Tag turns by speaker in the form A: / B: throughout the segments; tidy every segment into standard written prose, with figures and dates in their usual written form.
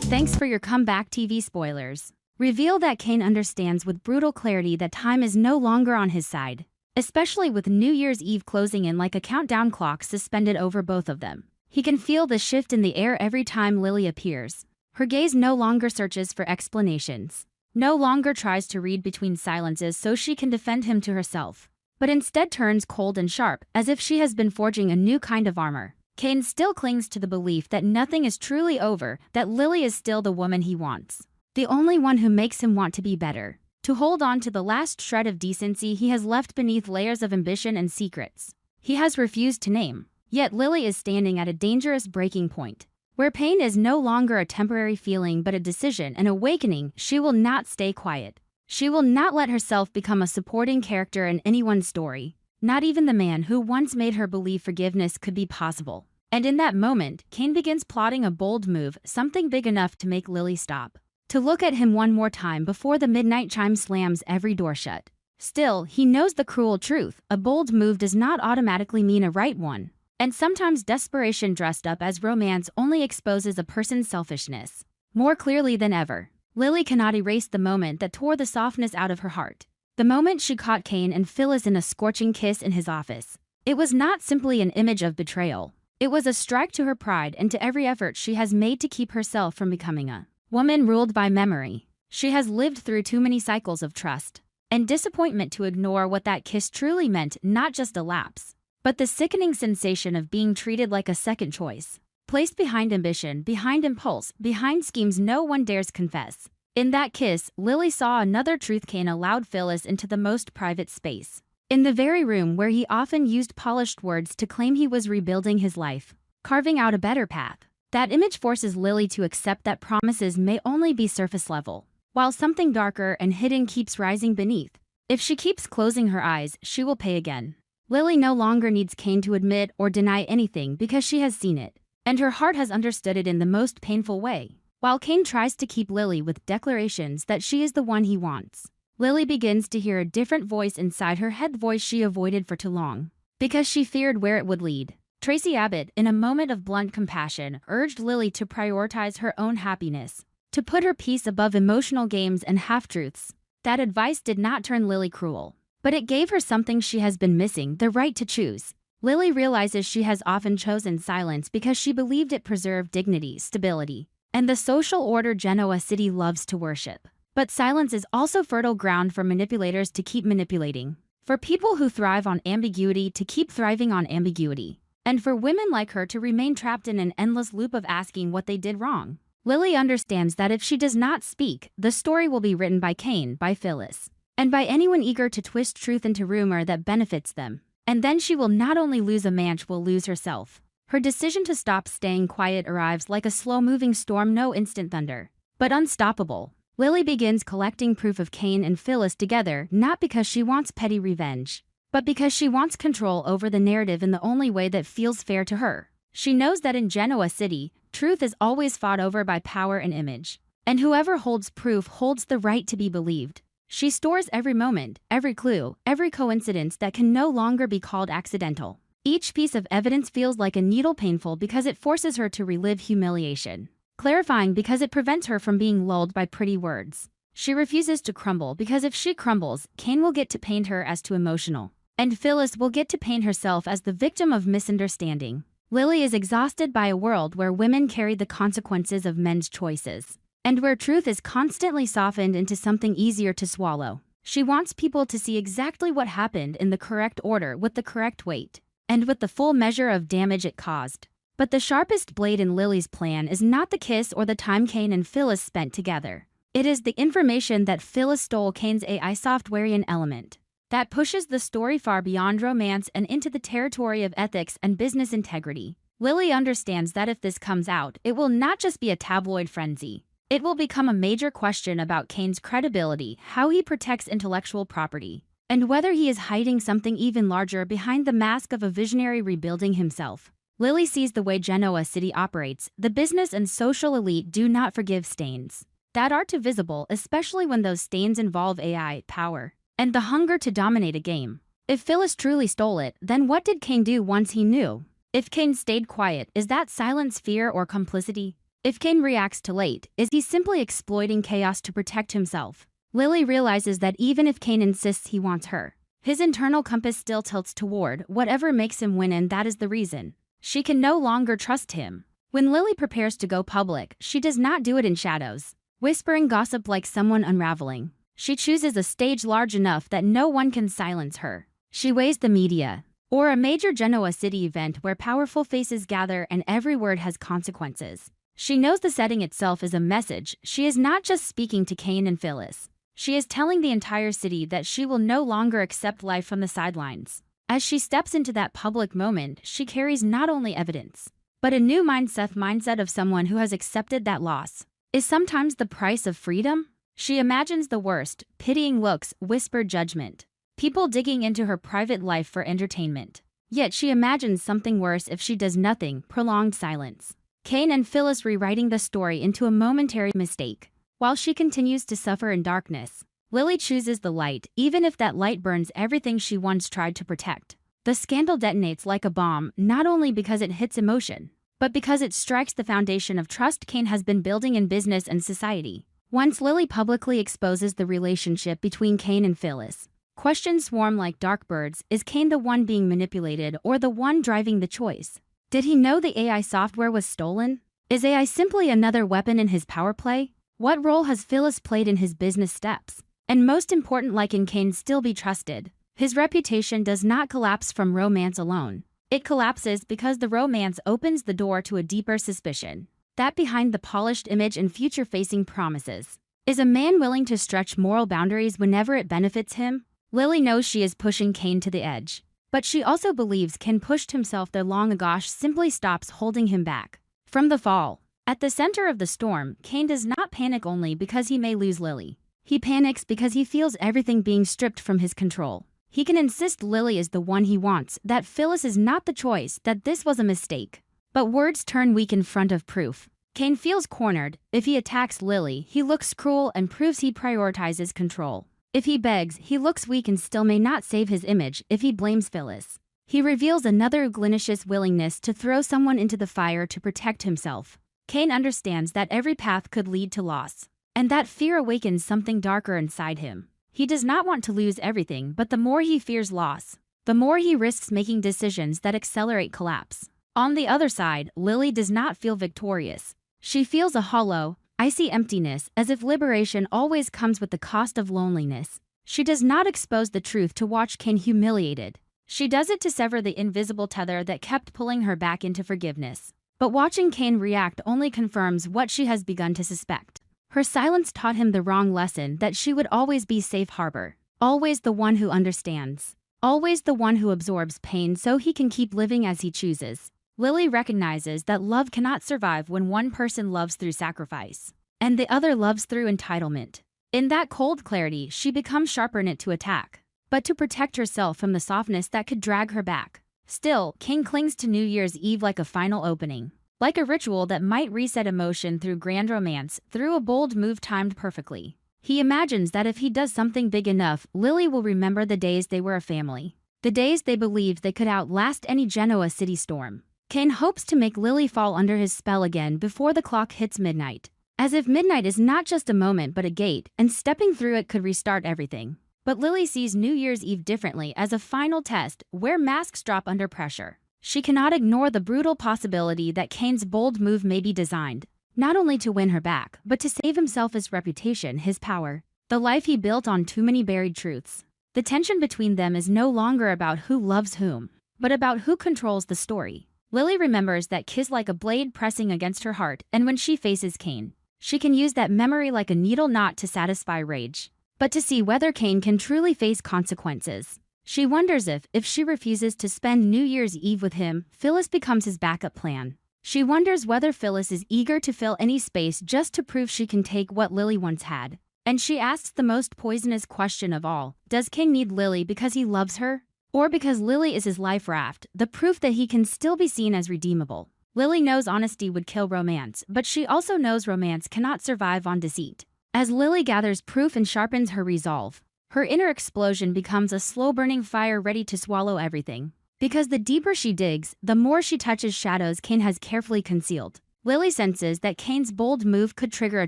A: Thanks for your comeback TV spoilers. Reveal that Kane understands with brutal clarity that time is no longer on his side, especially with New Year's Eve closing in like a countdown clock suspended over both of them. He can feel the shift in the air every time Lily appears. Her gaze no longer searches for explanations, no longer tries to read between silences so she can defend him to herself, but instead turns cold and sharp as if she has been forging a new kind of armor. Kane still clings to the belief that nothing is truly over, that Lily is still the woman he wants, the only one who makes him want to be better, to hold on to the last shred of decency he has left beneath layers of ambition and secrets he has refused to name. Yet Lily is standing at a dangerous breaking point, where pain is no longer a temporary feeling but a decision, an awakening. She will not stay quiet. She will not let herself become a supporting character in anyone's story, not even the man who once made her believe forgiveness could be possible. And in that moment, Kane begins plotting a bold move, something big enough to make Lily stop, to look at him one more time before the midnight chime slams every door shut. Still, he knows the cruel truth: a bold move does not automatically mean a right one. And sometimes desperation dressed up as romance only exposes a person's selfishness more clearly than ever. Lily cannot erase the moment that tore the softness out of her heart. The moment she caught Kane and Phyllis in a scorching kiss in his office. It was not simply an image of betrayal. It was a strike to her pride and to every effort she has made to keep herself from becoming a woman ruled by memory. She has lived through too many cycles of trust and disappointment to ignore what that kiss truly meant: not just a lapse, but the sickening sensation of being treated like a second choice, placed behind ambition, behind impulse, behind schemes no one dares confess. In that kiss, Lily saw another truth. Kane allowed Phyllis into the most private space, in the very room where he often used polished words to claim he was rebuilding his life, carving out a better path. That image forces Lily to accept that promises may only be surface level, while something darker and hidden keeps rising beneath. If she keeps closing her eyes, she will pay again. Lily no longer needs Kane to admit or deny anything because she has seen it, and her heart has understood it in the most painful way. While Kane tries to keep Lily with declarations that she is the one he wants, Lily begins to hear a different voice inside her head, the voice she avoided for too long, because she feared where it would lead. Tracy Abbott, in a moment of blunt compassion, urged Lily to prioritize her own happiness, to put her peace above emotional games and half-truths. That advice did not turn Lily cruel, but it gave her something she has been missing: the right to choose. Lily realizes she has often chosen silence because she believed it preserved dignity, stability, and the social order Genoa City loves to worship. But silence is also fertile ground for manipulators to keep manipulating, for people who thrive on ambiguity to keep thriving on ambiguity, and for women like her to remain trapped in an endless loop of asking what they did wrong. Lily understands that if she does not speak, the story will be written by Kane, by Phyllis, and by anyone eager to twist truth into rumor that benefits them. And then she will not only lose a man, she will lose herself. Her decision to stop staying quiet arrives like a slow-moving storm, no instant thunder, but unstoppable. Lily begins collecting proof of Kane and Phyllis together, not because she wants petty revenge, but because she wants control over the narrative in the only way that feels fair to her. She knows that in Genoa City, truth is always fought over by power and image, and whoever holds proof holds the right to be believed. She stores every moment, every clue, every coincidence that can no longer be called accidental. Each piece of evidence feels like a needle, painful because it forces her to relive humiliation, clarifying because it prevents her from being lulled by pretty words. She refuses to crumble because if she crumbles, Kane will get to paint her as too emotional, and Phyllis will get to paint herself as the victim of misunderstanding. Lily is exhausted by a world where women carry the consequences of men's choices, and where truth is constantly softened into something easier to swallow. She wants people to see exactly what happened in the correct order, with the correct weight, and with the full measure of damage it caused. But the sharpest blade in Lily's plan is not the kiss or the time Kane and Phyllis spent together. It is the information that Phyllis stole, Kane's AI softwarean element, that pushes the story far beyond romance and into the territory of ethics and business integrity. Lily understands that if this comes out, it will not just be a tabloid frenzy. It will become a major question about Kane's credibility, how he protects intellectual property, and whether he is hiding something even larger behind the mask of a visionary rebuilding himself. Lily sees the way Genoa City operates. The business and social elite do not forgive stains that are too visible, especially when those stains involve AI, power, and the hunger to dominate a game. If Phyllis truly stole it, then what did Kane do once he knew? If Kane stayed quiet, is that silence fear or complicity? If Kane reacts too late, is he simply exploiting chaos to protect himself? Lily realizes that even if Kane insists he wants her, his internal compass still tilts toward whatever makes him win, and that is the reason she can no longer trust him. When Lily prepares to go public, she does not do it in shadows, whispering gossip like someone unraveling. She chooses a stage large enough that no one can silence her. She weighs the media, or a major Genoa City event where powerful faces gather and every word has consequences. She knows the setting itself is a message. She is not just speaking to Kane and Phyllis. She is telling the entire city that she will no longer accept life from the sidelines. As she steps into that public moment, she carries not only evidence, but a new mindset of someone who has accepted that loss is sometimes the price of freedom. She imagines the worst, pitying looks, whispered judgment, people digging into her private life for entertainment. Yet she imagines something worse if she does nothing, prolonged silence. Kane and Phyllis rewriting the story into a momentary mistake. While she continues to suffer in darkness, Lily chooses the light, even if that light burns everything she once tried to protect. The scandal detonates like a bomb, not only because it hits emotion, but because it strikes the foundation of trust Kane has been building in business and society. Once Lily publicly exposes the relationship between Kane and Phyllis, questions swarm like dark birds. Is Kane the one being manipulated or the one driving the choice? Did he know the AI software was stolen? Is AI simply another weapon in his power play? What role has Phyllis played in his business steps? And most important, can Kane still be trusted? His reputation does not collapse from romance alone. It collapses because the romance opens the door to a deeper suspicion that behind the polished image and future-facing promises is a man willing to stretch moral boundaries whenever it benefits him. Lily knows she is pushing Kane to the edge, but she also believes Kane pushed himself there long ago. Simply stops holding him back from the fall. At the center of the storm, Kane does not panic only because he may lose Lily. He panics because he feels everything being stripped from his control. He can insist Lily is the one he wants, that Phyllis is not the choice, that this was a mistake. But words turn weak in front of proof. Kane feels cornered. If he attacks Lily, he looks cruel and proves he prioritizes control. If he begs, he looks weak and still may not save his image. If he blames Phyllis, he reveals another uglinicious willingness to throw someone into the fire to protect himself. Kane understands that every path could lead to loss, and that fear awakens something darker inside him. He does not want to lose everything, but the more he fears loss, the more he risks making decisions that accelerate collapse. On the other side, Lily does not feel victorious. She feels a hollow, icy emptiness, as if liberation always comes with the cost of loneliness. She does not expose the truth to watch Kane humiliated. She does it to sever the invisible tether that kept pulling her back into forgiveness. But watching Kane react only confirms what she has begun to suspect. Her silence taught him the wrong lesson, that she would always be safe harbor, always the one who understands, always the one who absorbs pain so he can keep living as he chooses. Lily recognizes that love cannot survive when one person loves through sacrifice, and the other loves through entitlement. In that cold clarity, she becomes sharper knit to attack, but to protect herself from the softness that could drag her back. Still, Kane clings to New Year's Eve like a final opening. Like a ritual that might reset emotion through grand romance, through a bold move timed perfectly. He imagines that if he does something big enough, Lily will remember the days they were a family. The days they believed they could outlast any Genoa City storm. Kane hopes to make Lily fall under his spell again before the clock hits midnight. As if midnight is not just a moment but a gate, and stepping through it could restart everything. But Lily sees New Year's Eve differently, as a final test, where masks drop under pressure. She cannot ignore the brutal possibility that Kane's bold move may be designed, not only to win her back, but to save himself, his reputation, his power, the life he built on too many buried truths. The tension between them is no longer about who loves whom, but about who controls the story. Lily remembers that kiss like a blade pressing against her heart, and when she faces Kane, she can use that memory like a needle not to satisfy rage, but to see whether Kane can truly face consequences. She wonders if she refuses to spend New Year's Eve with him, Phyllis becomes his backup plan. She wonders whether Phyllis is eager to fill any space just to prove she can take what Lily once had. And she asks the most poisonous question of all. Does Kane need Lily because he loves her? or because Lily is his life raft, the proof that he can still be seen as redeemable. Lily knows honesty would kill romance, but she also knows romance cannot survive on deceit. As Lily gathers proof and sharpens her resolve, her inner explosion becomes a slow-burning fire ready to swallow everything. Because the deeper she digs, the more she touches shadows Kane has carefully concealed. Lily senses that Kane's bold move could trigger a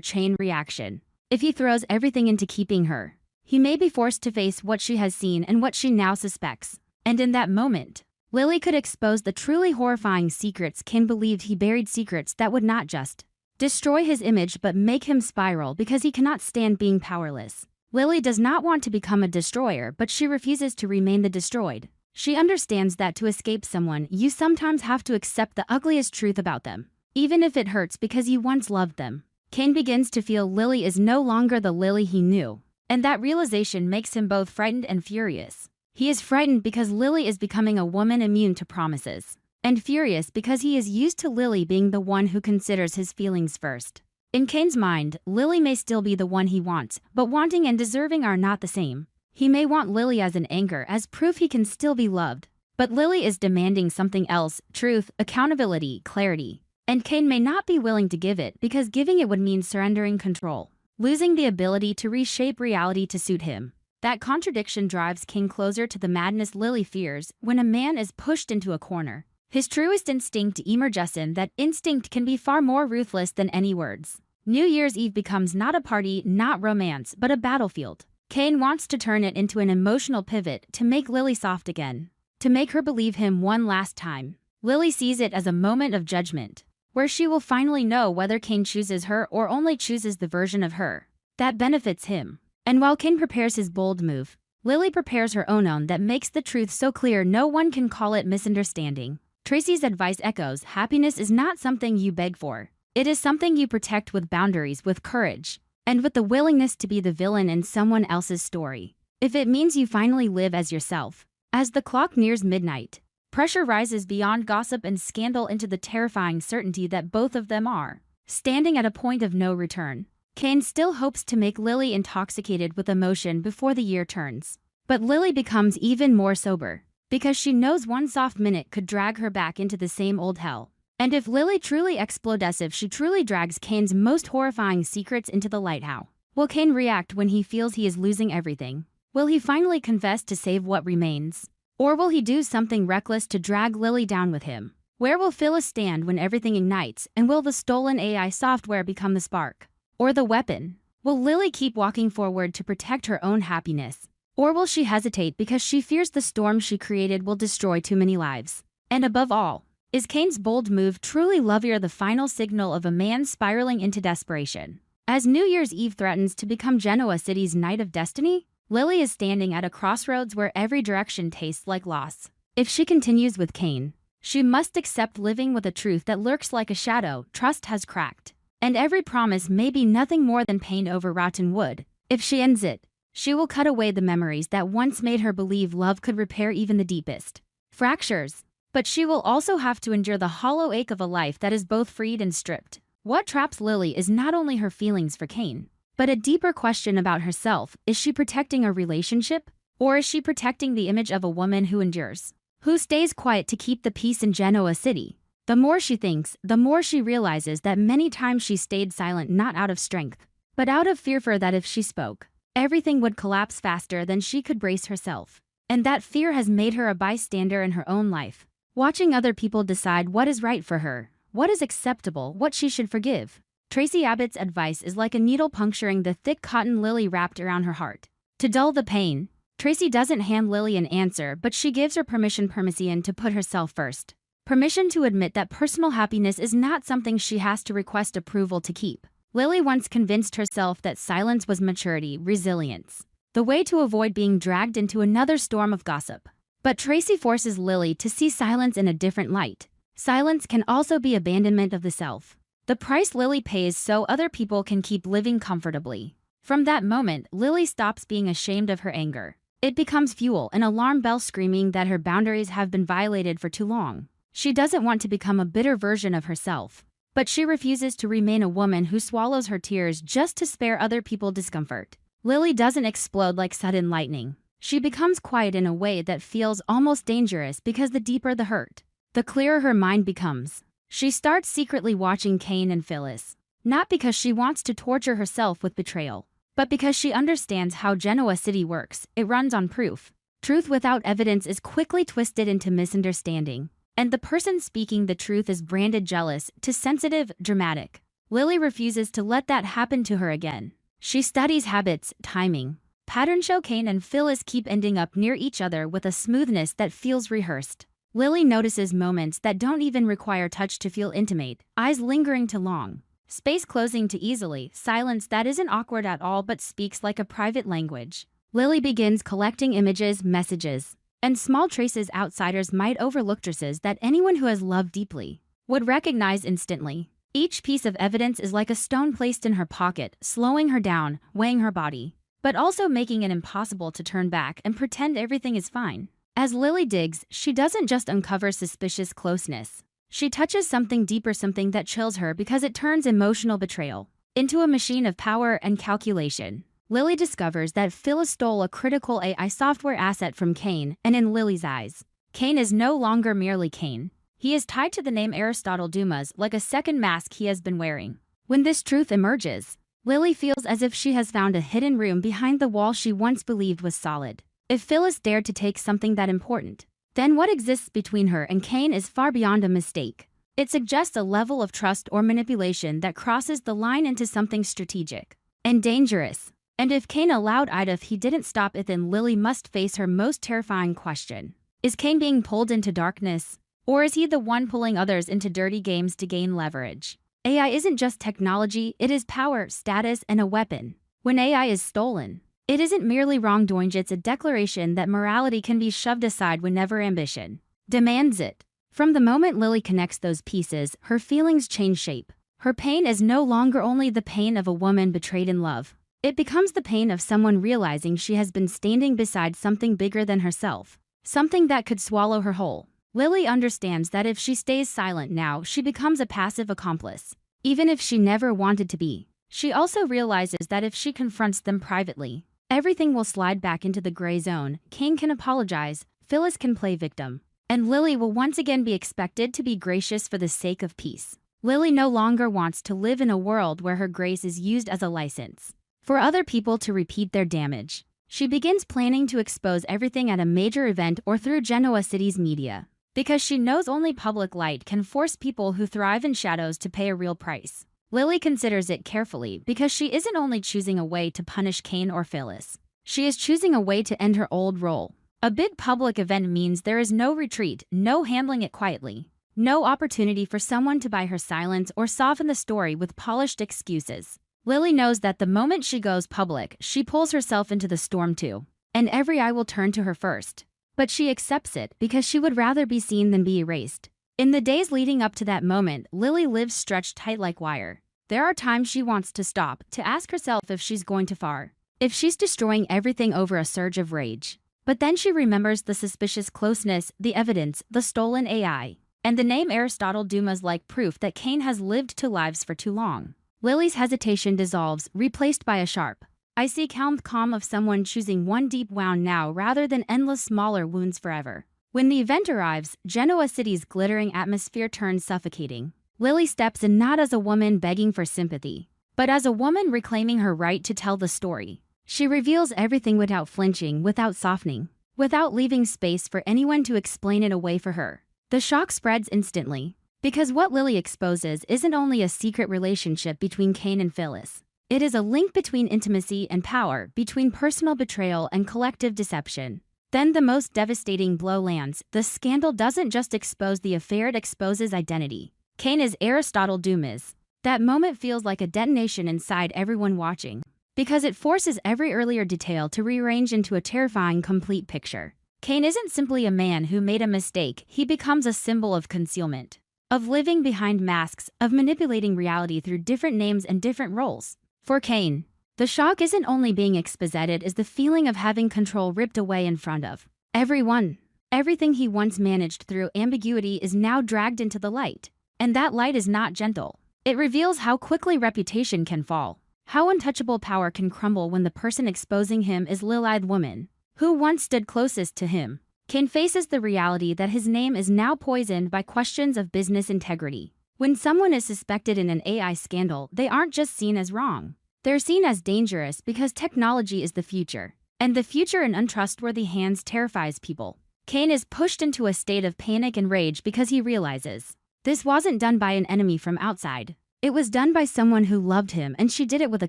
A: chain reaction. If he throws everything into keeping her, he may be forced to face what she has seen and what she now suspects. And in that moment, Lily could expose the truly horrifying secrets Kane believed he buried, secrets that would not just destroy his image but make him spiral because he cannot stand being powerless. Lily does not want to become a destroyer, but she refuses to remain the destroyed. She understands that to escape someone, you sometimes have to accept the ugliest truth about them, even if it hurts because you once loved them. Kane begins to feel Lily is no longer the Lily he knew, and that realization makes him both frightened and furious. He is frightened because Lily is becoming a woman immune to promises, and furious because he is used to Lily being the one who considers his feelings first. In Kane's mind, Lily may still be the one he wants, but wanting and deserving are not the same. He may want Lily as an anchor, as proof he can still be loved. But Lily is demanding something else: truth, accountability, clarity. And Kane may not be willing to give it because giving it would mean surrendering control, losing the ability to reshape reality to suit him. That contradiction drives Kane closer to the madness Lily fears when a man is pushed into a corner. His truest instinct emerges, and that instinct can be far more ruthless than any words. New Year's Eve becomes not a party, not romance, but a battlefield. Kane wants to turn it into an emotional pivot to make Lily soft again, to make her believe him one last time. Lily sees it as a moment of judgment, where she will finally know whether Kane chooses her or only chooses the version of her that benefits him. And while Kane prepares his bold move, Lily prepares her own that makes the truth so clear no one can call it misunderstanding. Tracy's advice echoes: happiness is not something you beg for. It is something you protect with boundaries, with courage, and with the willingness to be the villain in someone else's story. If it means you finally live as yourself. As the clock nears midnight, pressure rises beyond gossip and scandal into the terrifying certainty that both of them are standing at a point of no return. Kane still hopes to make Lily intoxicated with emotion before the year turns. But Lily becomes even more sober, because she knows one soft minute could drag her back into the same old hell. And if Lily truly explodes, if she truly drags Kane's most horrifying secrets into the light, how will Kane react when he feels he is losing everything? Will he finally confess to save what remains? Or will he do something reckless to drag Lily down with him? Where will Phyllis stand when everything ignites, and will the stolen AI software become the spark or the weapon? Will Lily keep walking forward to protect her own happiness? Or will she hesitate because she fears the storm she created will destroy too many lives? And above all, is Kane's bold move truly love, or the final signal of a man spiraling into desperation? As New Year's Eve threatens to become Genoa City's night of destiny, Lily is standing at a crossroads where every direction tastes like loss. If she continues with Kane, she must accept living with a truth that lurks like a shadow: trust has cracked, and every promise may be nothing more than paint over rotten wood. If she ends it, she will cut away the memories that once made her believe love could repair even the deepest fractures. But she will also have to endure the hollow ache of a life that is both freed and stripped. What traps Lily is not only her feelings for Kane, but a deeper question about herself. Is she protecting a relationship? Or is she protecting the image of a woman who endures, who stays quiet to keep the peace in Genoa City? The more she thinks, the more she realizes that many times she stayed silent not out of strength, but out of fear for that if she spoke, everything would collapse faster than she could brace herself. And that fear has made her a bystander in her own life, watching other people decide what is right for her, what is acceptable, what she should forgive. Tracy Abbott's advice is like a needle puncturing the thick cotton Lily wrapped around her heart. To dull the pain, Tracy doesn't hand Lily an answer, but she gives her permission to put herself first. Permission to admit that personal happiness is not something she has to request approval to keep. Lily once convinced herself that silence was maturity, resilience, the way to avoid being dragged into another storm of gossip. But Tracy forces Lily to see silence in a different light. Silence can also be abandonment of the self, the price Lily pays so other people can keep living comfortably. From that moment, Lily stops being ashamed of her anger. It becomes fuel, an alarm bell screaming that her boundaries have been violated for too long. She doesn't want to become a bitter version of herself, but she refuses to remain a woman who swallows her tears just to spare other people discomfort. Lily doesn't explode like sudden lightning. She becomes quiet in a way that feels almost dangerous because the deeper the hurt, the clearer her mind becomes. She starts secretly watching Kane and Phyllis, not because she wants to torture herself with betrayal, but because she understands how Genoa City works. It runs on proof. Truth without evidence is quickly twisted into misunderstanding, and the person speaking the truth is branded jealous to sensitive, dramatic. Lily refuses to let that happen to her again. She studies habits, timing, pattern show Kane and Phyllis keep ending up near each other with a smoothness that feels rehearsed. Lily notices moments that don't even require touch to feel intimate, eyes lingering too long, space closing too easily, silence that isn't awkward at all but speaks like a private language. Lily begins collecting images, messages, and small traces outsiders might overlook, traces that anyone who has loved deeply would recognize instantly. Each piece of evidence is like a stone placed in her pocket, slowing her down, weighing her body, but also making it impossible to turn back and pretend everything is fine. As Lily digs, she doesn't just uncover suspicious closeness. She touches something deeper, something that chills her because it turns emotional betrayal into a machine of power and calculation. Lily discovers that Phyllis stole a critical AI software asset from Kane, and in Lily's eyes, Kane is no longer merely Kane. He is tied to the name Aristotle Dumas like a second mask he has been wearing. When this truth emerges, Lily feels as if she has found a hidden room behind the wall she once believed was solid. If Phyllis dared to take something that important, then what exists between her and Kane is far beyond a mistake. It suggests a level of trust or manipulation that crosses the line into something strategic and dangerous. And if Kane allowed Ida, if he didn't stop it, then Lily must face her most terrifying question. Is Kane being pulled into darkness? Or is he the one pulling others into dirty games to gain leverage? AI isn't just technology, it is power, status, and a weapon. When AI is stolen, it isn't merely wrongdoing, it's a declaration that morality can be shoved aside whenever ambition demands it. From the moment Lily connects those pieces, her feelings change shape. Her pain is no longer only the pain of a woman betrayed in love. It becomes the pain of someone realizing she has been standing beside something bigger than herself, something that could swallow her whole. Lily understands that if she stays silent now, she becomes a passive accomplice, even if she never wanted to be. She also realizes that if she confronts them privately, everything will slide back into the gray zone. Kane can apologize, Phyllis can play victim, and Lily will once again be expected to be gracious for the sake of peace. Lily no longer wants to live in a world where her grace is used as a license for other people to repeat their damage. She begins planning to expose everything at a major event or through Genoa City's media, because she knows only public light can force people who thrive in shadows to pay a real price. Lily considers it carefully because she isn't only choosing a way to punish Kane or Phyllis, she is choosing a way to end her old role. A big public event means there is no retreat, no handling it quietly, no opportunity for someone to buy her silence or soften the story with polished excuses. Lily knows that the moment she goes public, she pulls herself into the storm too, and every eye will turn to her first. But she accepts it because she would rather be seen than be erased. In the days leading up to that moment, Lily lives stretched tight like wire. There are times she wants to stop, to ask herself if she's going too far, if she's destroying everything over a surge of rage. But then she remembers the suspicious closeness, the evidence, the stolen AI, and the name Aristotle Dumas like proof that Kane has lived two lives for too long. Lily's hesitation dissolves, replaced by a sharp, icy calm of someone choosing one deep wound now rather than endless smaller wounds forever. When the event arrives, Genoa City's glittering atmosphere turns suffocating. Lily steps in not as a woman begging for sympathy, but as a woman reclaiming her right to tell the story. She reveals everything without flinching, without softening, without leaving space for anyone to explain it away for her. The shock spreads instantly, because what Lily exposes isn't only a secret relationship between Kane and Phyllis. It is a link between intimacy and power, between personal betrayal and collective deception. Then the most devastating blow lands. The scandal doesn't just expose the affair, it exposes identity. Kane is Aristotle Dumas. That moment feels like a detonation inside everyone watching, because it forces every earlier detail to rearrange into a terrifying, complete picture. Kane isn't simply a man who made a mistake, he becomes a symbol of concealment, of living behind masks, of manipulating reality through different names and different roles. For Kane, the shock isn't only being exposed, it is the feeling of having control ripped away in front of everyone. Everything he once managed through ambiguity is now dragged into the light. And that light is not gentle. It reveals how quickly reputation can fall, how untouchable power can crumble when the person exposing him is a lily-eyed woman. who once stood closest to him. Kane faces the reality that his name is now poisoned by questions of business integrity. When someone is suspected in an AI scandal, they aren't just seen as wrong. They're seen as dangerous because technology is the future. And the future in untrustworthy hands terrifies people. Kane is pushed into a state of panic and rage because he realizes this wasn't done by an enemy from outside. It was done by someone who loved him, and she did it with a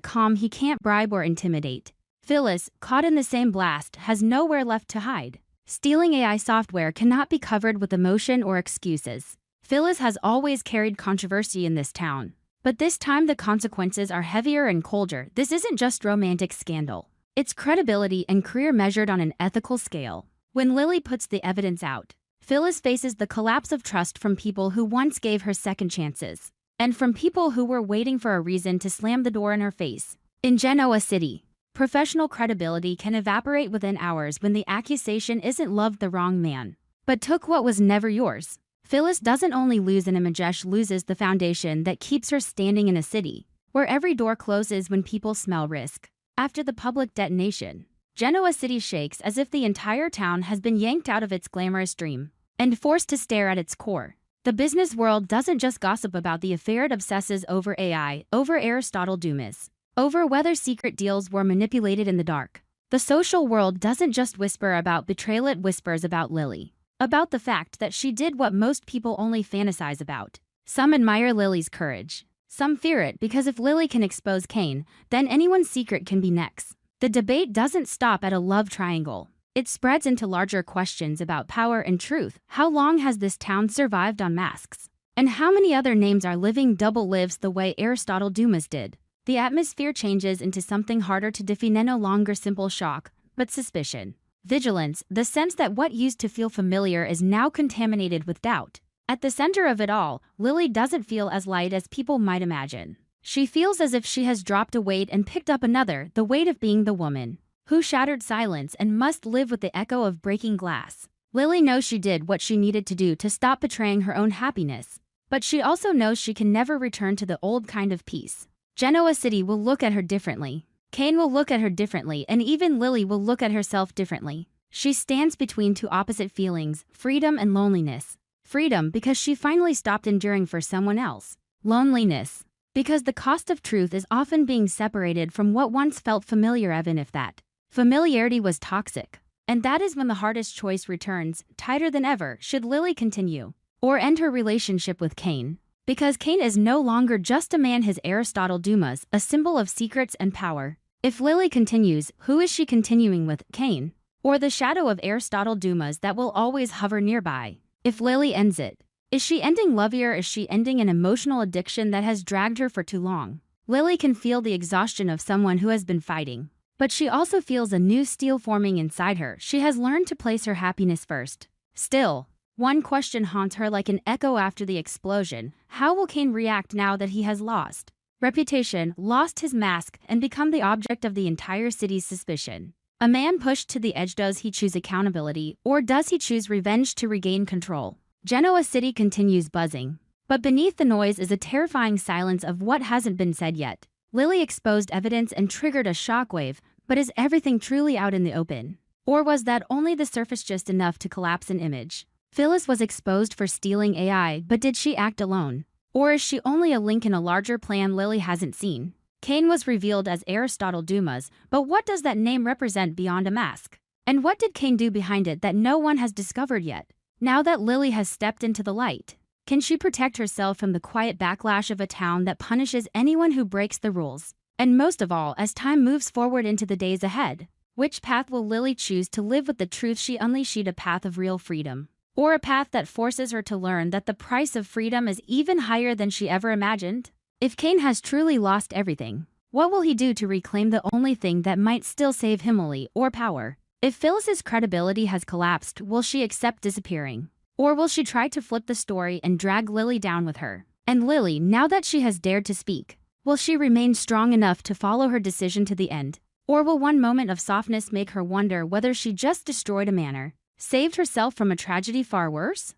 A: calm he can't bribe or intimidate. Phyllis, caught in the same blast, has nowhere left to hide. Stealing AI software cannot be covered with emotion or excuses. Phyllis has always carried controversy in this town. But this time the consequences are heavier and colder. This isn't just romantic scandal. It's credibility and career measured on an ethical scale. When Lily puts the evidence out, Phyllis faces the collapse of trust from people who once gave her second chances, and from people who were waiting for a reason to slam the door in her face. In Genoa City, professional credibility can evaporate within hours when the accusation isn't loved the wrong man, but took what was never yours. Phyllis doesn't only lose an image, she loses the foundation that keeps her standing in a city where every door closes when people smell risk. After the public detonation, Genoa City shakes as if the entire town has been yanked out of its glamorous dream and forced to stare at its core. The business world doesn't just gossip about the affair, it obsesses over AI, over Aristotle Dumas, over whether secret deals were manipulated in the dark. The social world doesn't just whisper about betrayal, it whispers about Lily, about the fact that she did what most people only fantasize about. Some admire Lily's courage. Some fear it because if Lily can expose Kane, then anyone's secret can be next. The debate doesn't stop at a love triangle. It spreads into larger questions about power and truth. How long has this town survived on masks? And how many other names are living double lives the way Aristotle Dumas did? The atmosphere changes into something harder to define, no longer simple shock, but suspicion. Vigilance, the sense that what used to feel familiar is now contaminated with doubt. At the center of it all, Lily doesn't feel as light as people might imagine. She feels as if she has dropped a weight and picked up another, the weight of being the woman who shattered silence and must live with the echo of breaking glass. Lily knows she did what she needed to do to stop betraying her own happiness, but she also knows she can never return to the old kind of peace. Genoa City will look at her differently. Kane will look at her differently, and even Lily will look at herself differently. She stands between two opposite feelings, freedom and loneliness. Freedom because she finally stopped enduring for someone else. Loneliness because the cost of truth is often being separated from what once felt familiar, even if that familiarity was toxic. And that is when the hardest choice returns, tighter than ever. Should Lily continue or end her relationship with Kane? Because Kane is no longer just a man, his Aristotle Dumas, a symbol of secrets and power. If Lily continues, who is she continuing with, Kane, or the shadow of Aristotle Dumas that will always hover nearby? If Lily ends it, is she ending love, or is she ending an emotional addiction that has dragged her for too long? Lily can feel the exhaustion of someone who has been fighting, but she also feels a new steel forming inside her. She has learned to place her happiness first. Still, one question haunts her like an echo after the explosion. How will Kane react now that he has lost reputation, lost his mask, and become the object of the entire city's suspicion? A man pushed to the edge, does he choose accountability, or does he choose revenge to regain control? Genoa City continues buzzing, but beneath the noise is a terrifying silence of what hasn't been said yet. Lily exposed evidence and triggered a shockwave, but is everything truly out in the open? Or was that only the surface, just enough to collapse an image? Phyllis was exposed for stealing AI, but did she act alone? Or is she only a link in a larger plan Lily hasn't seen? Kane was revealed as Aristotle Dumas, but what does that name represent beyond a mask? And what did Kane do behind it that no one has discovered yet? Now that Lily has stepped into the light, can she protect herself from the quiet backlash of a town that punishes anyone who breaks the rules? And most of all, as time moves forward into the days ahead, which path will Lily choose to live with the truth she unleashed? A path of real freedom, or a path that forces her to learn that the price of freedom is even higher than she ever imagined? If Kane has truly lost everything, what will he do to reclaim the only thing that might still save him, Lily, or power? If Phyllis's credibility has collapsed, will she accept disappearing? Or will she try to flip the story and drag Lily down with her? And Lily, now that she has dared to speak, will she remain strong enough to follow her decision to the end? Or will one moment of softness make her wonder whether she just destroyed a manor, saved herself from a tragedy far worse?